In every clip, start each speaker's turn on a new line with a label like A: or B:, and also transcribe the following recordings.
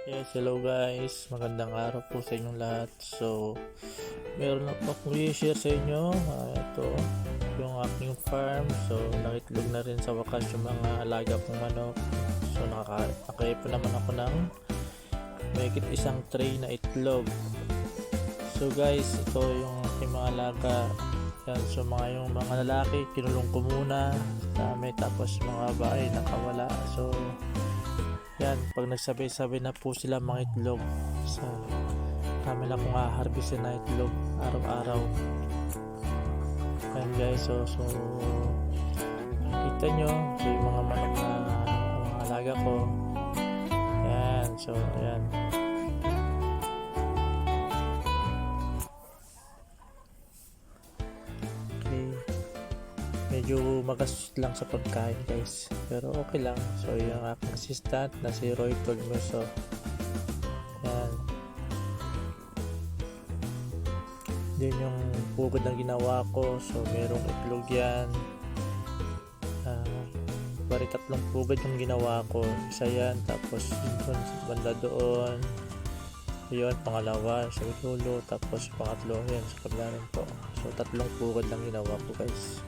A: Yes, hello guys. Magandang araw po sa inyong lahat. So, meron na po akong i-share sa inyo. Ito, yung aking farm. So, nakitlog na rin sa wakas yung mga alaga kong manok. So, nakaipon naman ako ng mahigit isang tray na itlog. So guys, ito yung aking mga alaga. Yan, so yung mga lalaki, kinulong ko muna. Tapos mga babae, nakawala. So, yan, pag nagsabay-sabay na po sila mga itlog, so kami lang kung haharvestin na itlog araw-araw. Yan guys, so nakikita nyo, so yung mga manok na mga alaga ko. Yan, so yan. Okay, medyo magastos lang sa pagkain guys, pero okay lang. So yung aking assistant na si Roy Tolmoso, yan, yun yung pugad na ginawa ko. So merong itlog yan, bari 3 pugad yung ginawa ko. Isa yan, tapos yun sa banda doon, yun pangalawa sa dulo, tapos pangatlo yan sa kabila rin po. So 3 pugad lang ginawa ko guys.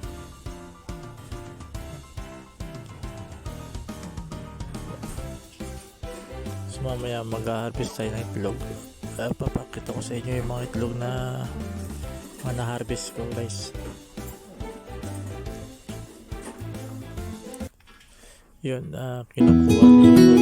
A: So mamaya mag-harvest tayo ng itlog. Papakita ko sa inyo yung mga itlog na na-harvest ko guys. Yun, kinukuha nila na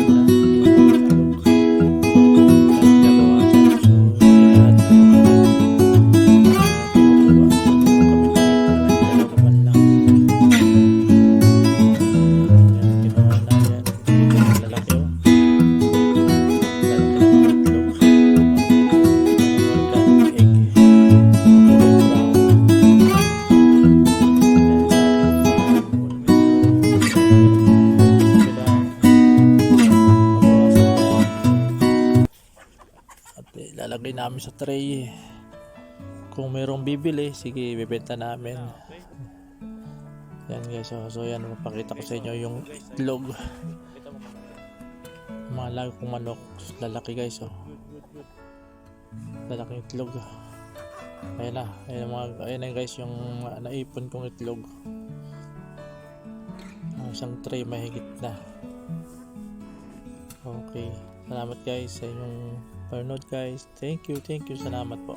A: lalagay namin sa tray. Kung mayroong bibili, sige, bibenta namin. Yan guys, so yan, mapakita ko sa inyo yung itlog, mga alaga kong manok. Lalaki guys, lalaki itlog. Ayan na guys yung naipon kong itlog. Isang tray mahigit na. Okay, salamat guys sa inyong panood guys. Thank you, salamat po.